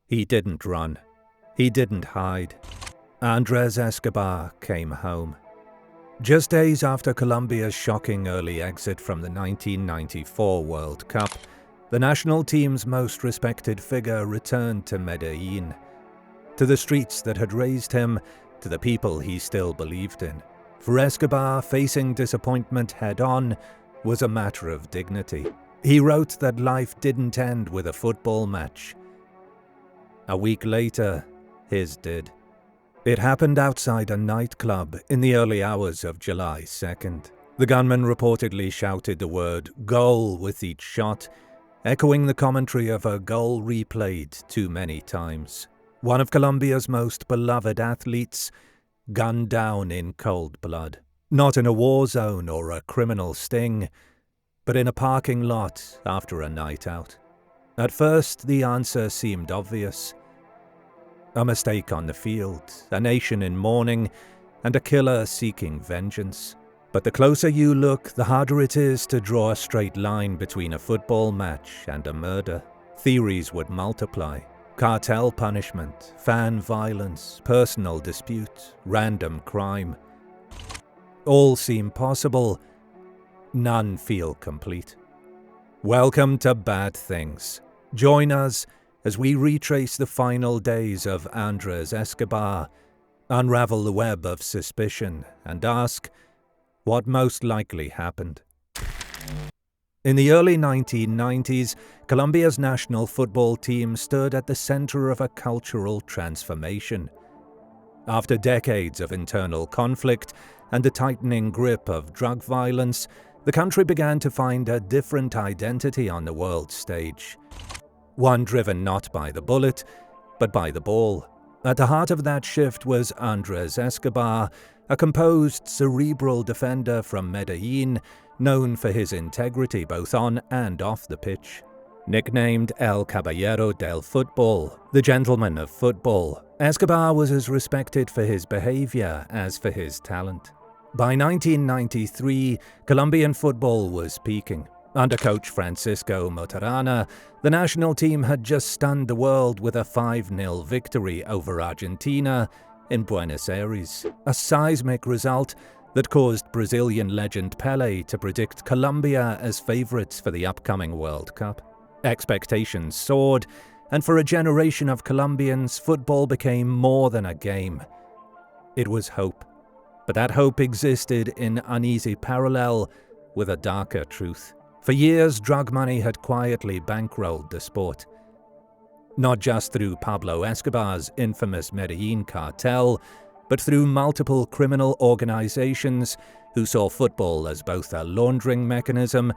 He didn't run. He didn't hide. Andrés Escobar came home. Just days after Colombia's shocking early exit from the 1994 World Cup, the national team's most respected figure returned to Medellín, to the streets that had raised him, to the people he still believed in. For Escobar, facing disappointment head-on was a matter of dignity. He wrote that life didn't end with a football match. A week later, his did. It happened outside a nightclub in the early hours of July 2nd. The gunman reportedly shouted the word "goal" with each shot, echoing the commentary of a goal replayed too many times. One of Colombia's most beloved athletes, gunned down in cold blood. Not in a war zone or a criminal sting, but in a parking lot after a night out. At first, the answer seemed obvious. A mistake on the field, a nation in mourning, and a killer seeking vengeance. But the closer you look, the harder it is to draw a straight line between a football match and a murder. Theories would multiply. Cartel punishment, fan violence, personal dispute, random crime. All seem possible. None feel complete. Welcome to Bad Things. Join us as we retrace the final days of Andrés Escobar, unravel the web of suspicion, and ask what most likely happened. In the early 1990s, Colombia's national football team stood at the center of a cultural transformation. After decades of internal conflict and the tightening grip of drug violence, the country began to find a different identity on the world stage. One driven not by the bullet, but by the ball. At the heart of that shift was Andrés Escobar, a composed, cerebral defender from Medellín, known for his integrity both on and off the pitch. Nicknamed El Caballero del Fútbol, the gentleman of football, Escobar was as respected for his behavior as for his talent. By 1993, Colombian football was peaking. Under coach Francisco Motarana, the national team had just stunned the world with a 5-0 victory over Argentina in Buenos Aires, a seismic result that caused Brazilian legend Pelé to predict Colombia as favourites for the upcoming World Cup. Expectations soared, and for a generation of Colombians, football became more than a game. It was hope. But that hope existed in uneasy parallel with a darker truth. For years, drug money had quietly bankrolled the sport. Not just through Pablo Escobar's infamous Medellín cartel, but through multiple criminal organizations who saw football as both a laundering mechanism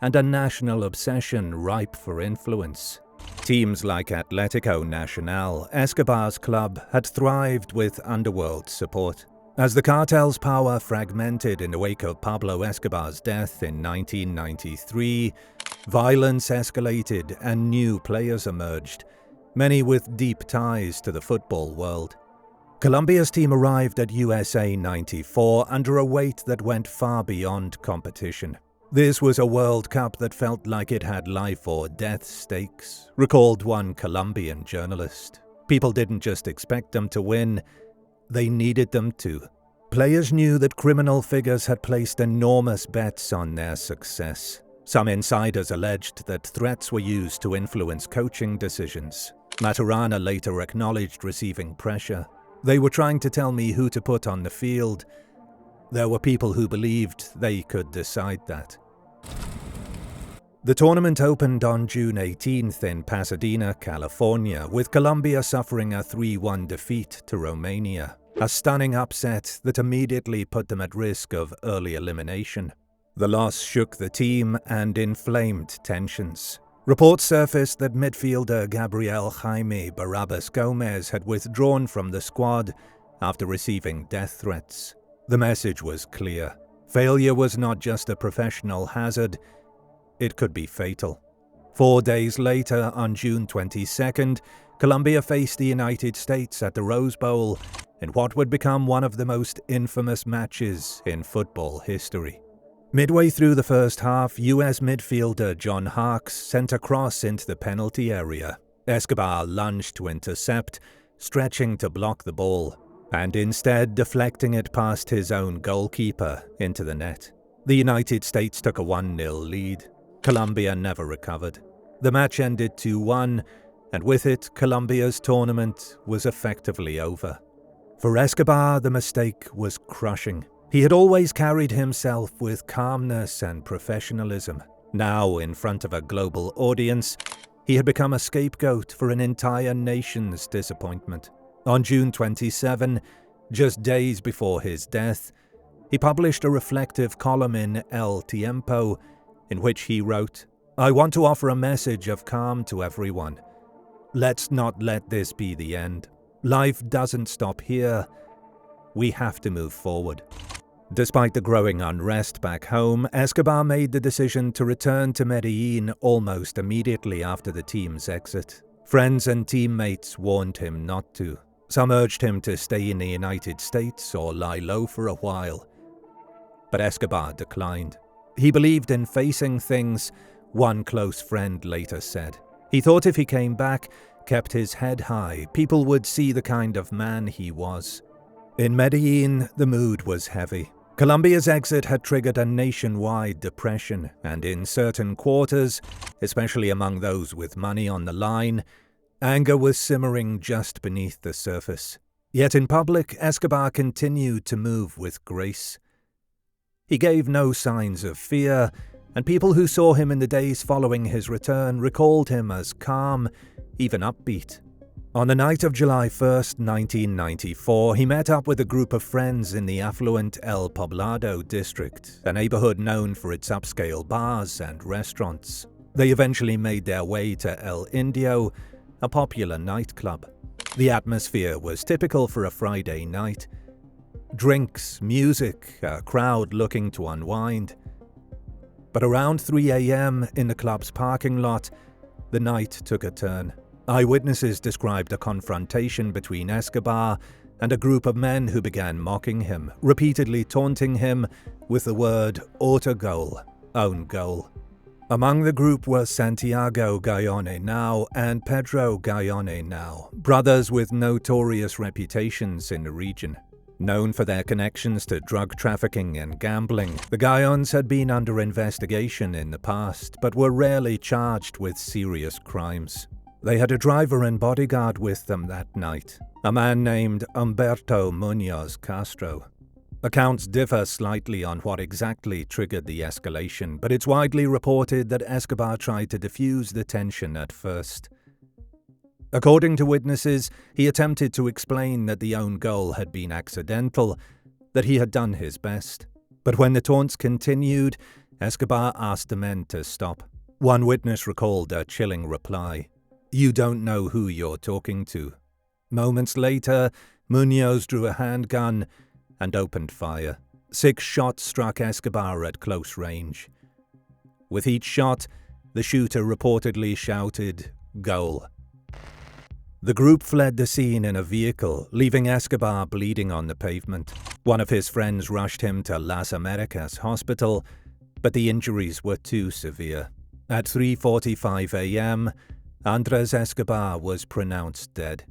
and a national obsession ripe for influence. Teams like Atlético Nacional, Escobar's club, had thrived with underworld support. As the cartel's power fragmented in the wake of Pablo Escobar's death in 1993, violence escalated and new players emerged, many with deep ties to the football world. Colombia's team arrived at USA 94 under a weight that went far beyond competition. This was a World Cup that felt like it had life or death stakes, recalled one Colombian journalist. People didn't just expect them to win, they needed them to. Players knew that criminal figures had placed enormous bets on their success. Some insiders alleged that threats were used to influence coaching decisions. Maturana later acknowledged receiving pressure. They were trying to tell me who to put on the field. There were people who believed they could decide that. The tournament opened on June 18th in Pasadena, California, with Colombia suffering a 3-1 defeat to Romania, a stunning upset that immediately put them at risk of early elimination. The loss shook the team and inflamed tensions. Reports surfaced that midfielder Gabriel Jaime Barabbas Gomez had withdrawn from the squad after receiving death threats. The message was clear. Failure was not just a professional hazard, it could be fatal. 4 days later, on June 22nd, Colombia faced the United States at the Rose Bowl in what would become one of the most infamous matches in football history. Midway through the first half, US midfielder John Harkes sent a cross into the penalty area. Escobar lunged to intercept, stretching to block the ball, and instead deflecting it past his own goalkeeper into the net. The United States took a 1-0 lead. Colombia never recovered. The match ended 2-1, and with it, Colombia's tournament was effectively over. For Escobar, the mistake was crushing. He had always carried himself with calmness and professionalism. Now, in front of a global audience, he had become a scapegoat for an entire nation's disappointment. On June 27, just days before his death, he published a reflective column in El Tiempo in which he wrote, "I want to offer a message of calm to everyone. Let's not let this be the end. Life doesn't stop here. We have to move forward." Despite the growing unrest back home, Escobar made the decision to return to Medellín almost immediately after the team's exit. Friends and teammates warned him not to. Some urged him to stay in the United States or lie low for a while. But Escobar declined. He believed in facing things, one close friend later said. He thought if he came back, kept his head high, people would see the kind of man he was. In Medellín, the mood was heavy. Colombia's exit had triggered a nationwide depression, and in certain quarters, especially among those with money on the line, anger was simmering just beneath the surface. Yet in public, Escobar continued to move with grace. He gave no signs of fear, and people who saw him in the days following his return recalled him as calm, even upbeat. On the night of July 1st, 1994, he met up with a group of friends in the affluent El Poblado district, a neighborhood known for its upscale bars and restaurants. They eventually made their way to El Indio, a popular nightclub. The atmosphere was typical for a Friday night. Drinks, music, a crowd looking to unwind. But around 3 a.m. in the club's parking lot, the night took a turn. Eyewitnesses described a confrontation between Escobar and a group of men who began mocking him, repeatedly taunting him with the word autogol, own goal. Among the group were Santiago Gallone Now and Pedro Gallone Now, brothers with notorious reputations in the region. Known for their connections to drug trafficking and gambling, the Gallones had been under investigation in the past, but were rarely charged with serious crimes. They had a driver and bodyguard with them that night, a man named Humberto Muñoz Castro. Accounts differ slightly on what exactly triggered the escalation, but it's widely reported that Escobar tried to defuse the tension at first. According to witnesses, he attempted to explain that the own goal had been accidental, that he had done his best. But when the taunts continued, Escobar asked the men to stop. One witness recalled a chilling reply, "You don't know who you're talking to." Moments later, Muñoz drew a handgun and opened fire. 6 shots struck Escobar at close range. With each shot, the shooter reportedly shouted, "Goal." The group fled the scene in a vehicle, leaving Escobar bleeding on the pavement. One of his friends rushed him to Las Americas Hospital, but the injuries were too severe. At 3:45 a.m., Andrés Escobar was pronounced dead.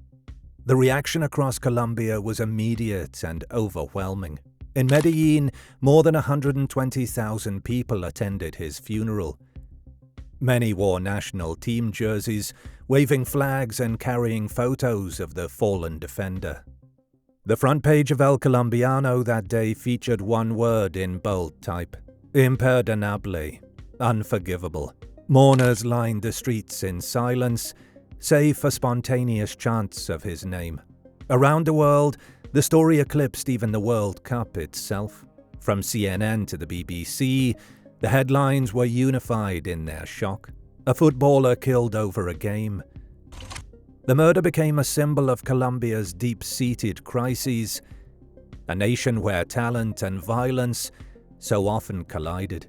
The reaction across Colombia was immediate and overwhelming. In Medellín, more than 120,000 people attended his funeral. Many wore national team jerseys, waving flags and carrying photos of the fallen defender. The front page of El Colombiano that day featured one word in bold type: imperdonable, unforgivable. Mourners lined the streets in silence, save for spontaneous chants of his name. Around the world, the story eclipsed even the World Cup itself. From CNN to the BBC, the headlines were unified in their shock. A footballer killed over a game. The murder became a symbol of Colombia's deep-seated crises, a nation where talent and violence so often collided.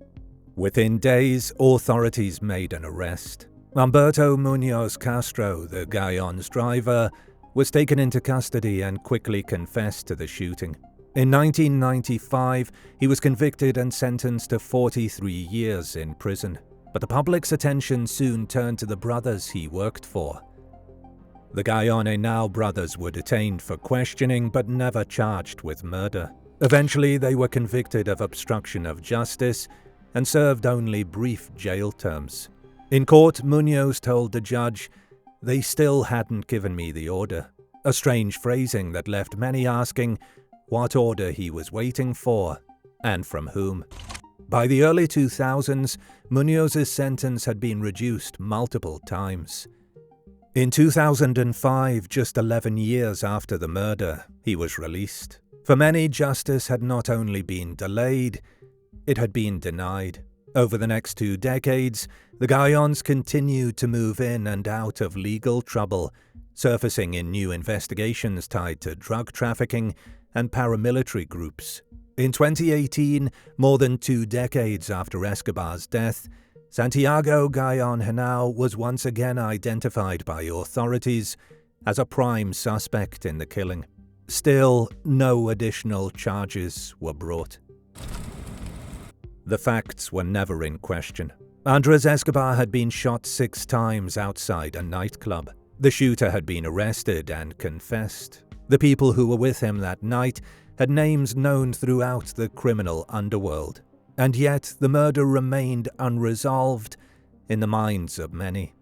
Within days, authorities made an arrest. Humberto Muñoz Castro, the Gallone's driver, was taken into custody and quickly confessed to the shooting. In 1995, he was convicted and sentenced to 43 years in prison. But the public's attention soon turned to the brothers he worked for. The Gallon Henao brothers were detained for questioning but never charged with murder. Eventually, they were convicted of obstruction of justice and served only brief jail terms. In court, Munoz told the judge, "They still hadn't given me the order," a strange phrasing that left many asking what order he was waiting for and from whom. By the early 2000s, Munoz's sentence had been reduced multiple times. In 2005, just 11 years after the murder, he was released. For many, justice had not only been delayed, it had been denied. Over the next 2 decades, the Gallons continued to move in and out of legal trouble, surfacing in new investigations tied to drug trafficking and paramilitary groups. In 2018, more than 2 decades after Escobar's death, Santiago Gallon Henao was once again identified by authorities as a prime suspect in the killing. Still, no additional charges were brought. The facts were never in question. Andrés Escobar had been shot 6 times outside a nightclub. The shooter had been arrested and confessed. The people who were with him that night had names known throughout the criminal underworld. And yet, the murder remained unresolved in the minds of many.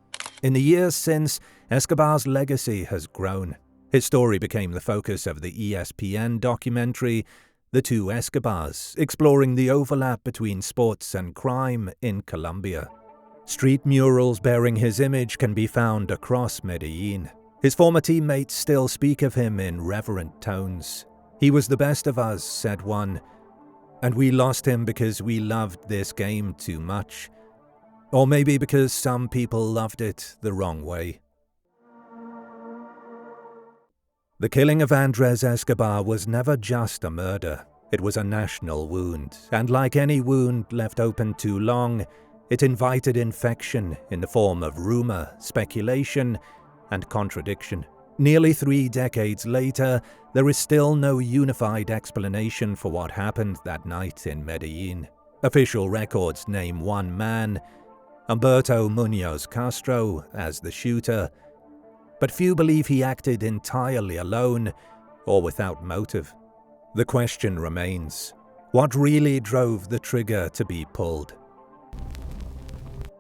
In the years since, Escobar's legacy has grown. His story became the focus of the ESPN documentary, The Two Escobars, exploring the overlap between sports and crime in Colombia. Street murals bearing his image can be found across Medellín. His former teammates still speak of him in reverent tones. "He was the best of us," said one, "and we lost him because we loved this game too much. Or maybe because some people loved it the wrong way." The killing of Andrés Escobar was never just a murder. It was a national wound, and like any wound left open too long, it invited infection in the form of rumor, speculation, and contradiction. Nearly 3 decades later, there is still no unified explanation for what happened that night in Medellín. Official records name one man, Humberto Munoz Castro, as the shooter, but few believe he acted entirely alone or without motive. The question remains, what really drove the trigger to be pulled?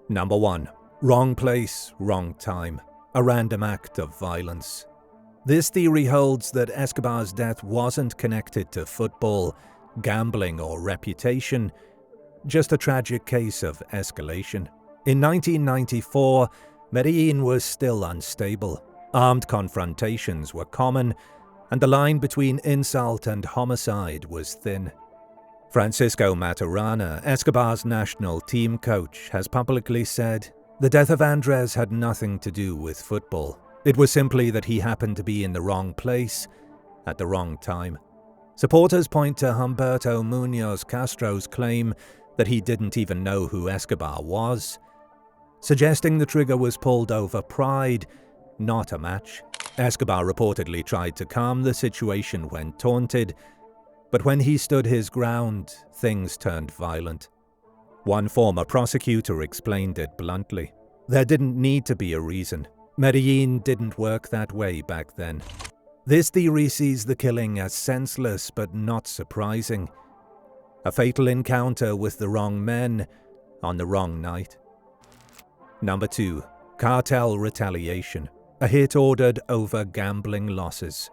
Number 1. Wrong place, wrong time. A random act of violence. This theory holds that Escobar's death wasn't connected to football, gambling, or reputation, just a tragic case of escalation. In 1994, Medellín was still unstable. Armed confrontations were common, and the line between insult and homicide was thin. Francisco Maturana, Escobar's national team coach, has publicly said, "The death of Andrés had nothing to do with football. It was simply that he happened to be in the wrong place at the wrong time." Supporters point to Humberto Munoz Castro's claim that he didn't even know who Escobar was, suggesting the trigger was pulled over pride, not a match. Escobar reportedly tried to calm the situation when taunted, but when he stood his ground, things turned violent. One former prosecutor explained it bluntly. There didn't need to be a reason. Medellín didn't work that way back then. This theory sees the killing as senseless but not surprising. A fatal encounter with the wrong men on the wrong night. Number 2. Cartel retaliation. A hit ordered over gambling losses.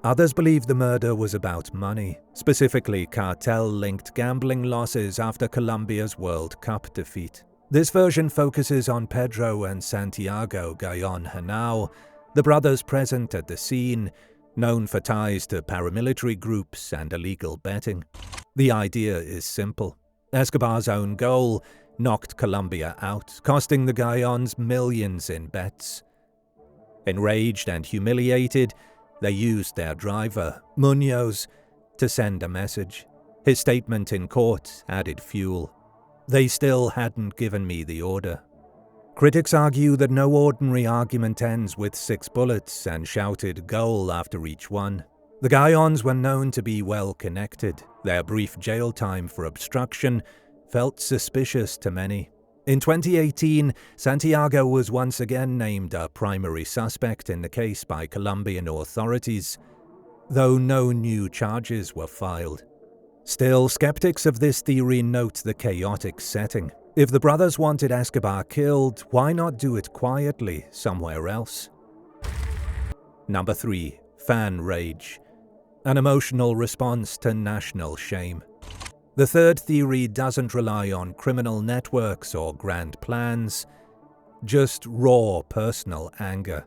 Others believe the murder was about money, specifically cartel-linked gambling losses after Colombia's World Cup defeat. This version focuses on Pedro and Santiago Gallon Henao, the brothers present at the scene, known for ties to paramilitary groups and illegal betting. The idea is simple. Escobar's own goal knocked Colombia out, costing the Gallons millions in bets. Enraged and humiliated, they used their driver, Munoz, to send a message. His statement in court added fuel. "They still hadn't given me the order." Critics argue that no ordinary argument ends with 6 bullets and shouted goal after each one. The Gallons were known to be well connected. Their brief jail time for obstruction felt suspicious to many. In 2018, Santiago was once again named a primary suspect in the case by Colombian authorities, though no new charges were filed. Still, skeptics of this theory note the chaotic setting. If the brothers wanted Escobar killed, why not do it quietly somewhere else? Number 3. Fan rage. An emotional response to national shame. The third theory doesn't rely on criminal networks or grand plans, just raw personal anger.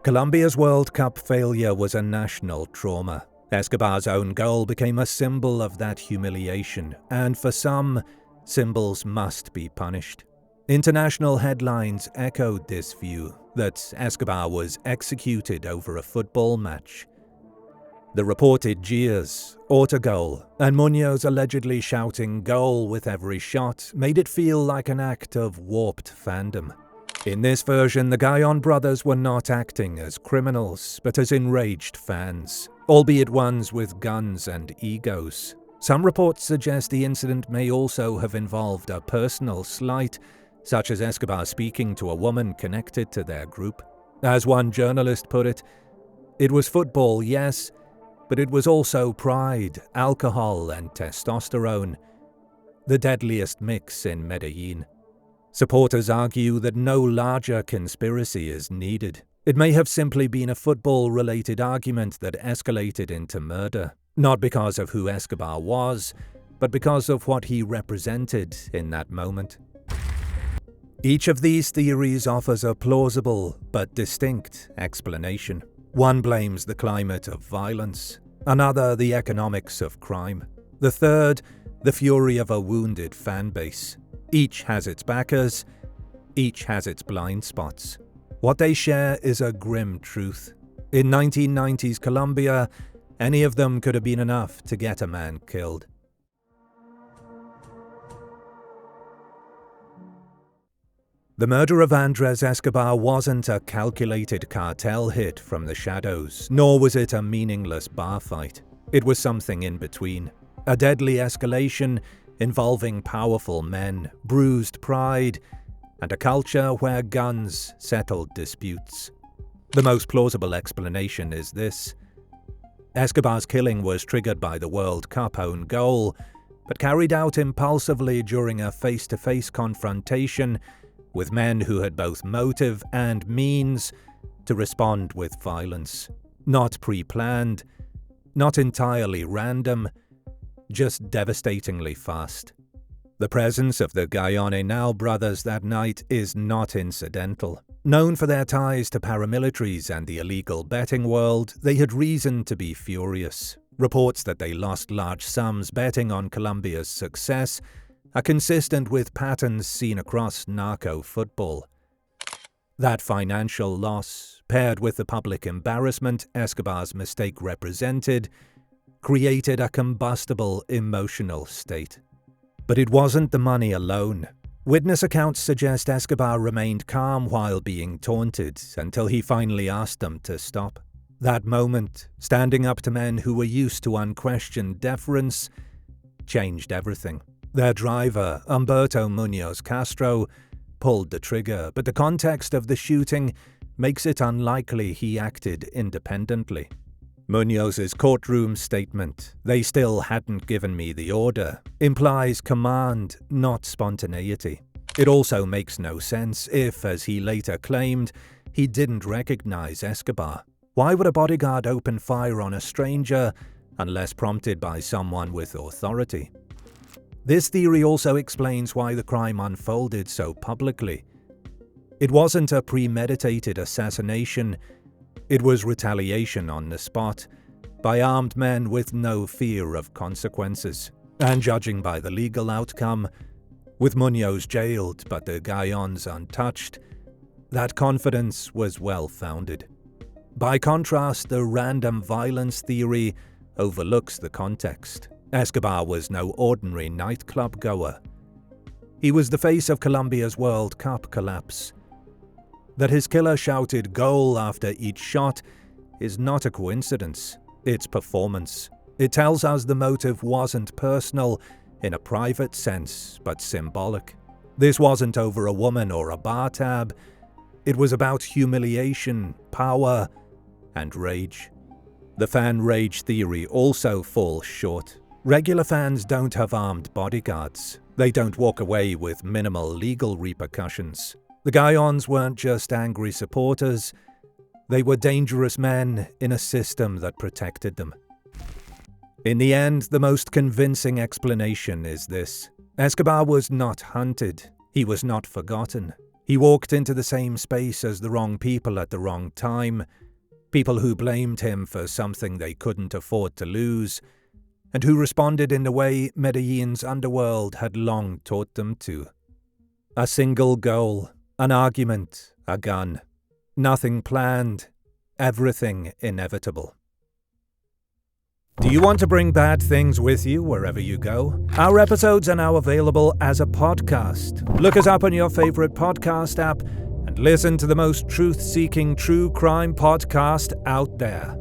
Colombia's World Cup failure was a national trauma. Escobar's own goal became a symbol of that humiliation, and for some, symbols must be punished. International headlines echoed this view, that Escobar was executed over a football match. The reported jeers, autogol, and Munoz allegedly shouting goal with every shot made it feel like an act of warped fandom. In this version, the Gayon brothers were not acting as criminals, but as enraged fans, albeit ones with guns and egos. Some reports suggest the incident may also have involved a personal slight, such as Escobar speaking to a woman connected to their group. As one journalist put it was football, yes, but it was also pride, alcohol, and testosterone, the deadliest mix in Medellín. Supporters argue that no larger conspiracy is needed. It may have simply been a football-related argument that escalated into murder, not because of who Escobar was, but because of what he represented in that moment. Each of these theories offers a plausible but distinct explanation. One blames the climate of violence, another the economics of crime, the third the fury of a wounded fan base. Each has its backers, each has its blind spots. What they share is a grim truth. In 1990s Colombia, any of them could have been enough to get a man killed. The murder of Andrés Escobar wasn't a calculated cartel hit from the shadows, nor was it a meaningless bar fight. It was something in between. A deadly escalation involving powerful men, bruised pride, and a culture where guns settled disputes. The most plausible explanation is this. Escobar's killing was triggered by the World Cup own goal, but carried out impulsively during a face-to-face confrontation with men who had both motive and means to respond with violence. Not pre-planned, not entirely random, just devastatingly fast. The presence of the Gayon brothers that night is not incidental. Known for their ties to paramilitaries and the illegal betting world, they had reason to be furious. Reports that they lost large sums betting on Colombia's success are consistent with patterns seen across narco football. That financial loss, paired with the public embarrassment Escobar's mistake represented, created a combustible emotional state. But it wasn't the money alone. Witness accounts suggest Escobar remained calm while being taunted until he finally asked them to stop. That moment, standing up to men who were used to unquestioned deference, changed everything. Their driver, Humberto Munoz Castro, pulled the trigger, but the context of the shooting makes it unlikely he acted independently. Munoz's courtroom statement, "They still hadn't given me the order," implies command, not spontaneity. It also makes no sense if, as he later claimed, he didn't recognize Escobar. Why would a bodyguard open fire on a stranger unless prompted by someone with authority? This theory also explains why the crime unfolded so publicly. It wasn't a premeditated assassination, it was retaliation on the spot, by armed men with no fear of consequences. And judging by the legal outcome, with Munoz jailed but the Gayons untouched, that confidence was well-founded. By contrast, the random violence theory overlooks the context. Escobar was no ordinary nightclub goer. He was the face of Colombia's World Cup collapse. That his killer shouted goal after each shot is not a coincidence, it's performance. It tells us the motive wasn't personal in a private sense, but symbolic. This wasn't over a woman or a bar tab. It was about humiliation, power, and rage. The fan rage theory also falls short. Regular fans don't have armed bodyguards. They don't walk away with minimal legal repercussions. The Guyons weren't just angry supporters. They were dangerous men in a system that protected them. In the end, the most convincing explanation is this. Escobar was not hunted. He was not forgotten. He walked into the same space as the wrong people at the wrong time. People who blamed him for something they couldn't afford to lose, and who responded in the way Medellin's underworld had long taught them to. A single goal, an argument, a gun. Nothing planned, everything inevitable. Do you want to bring bad things with you wherever you go? Our episodes are now available as a podcast. Look us up on your favorite podcast app and listen to the most truth-seeking true crime podcast out there.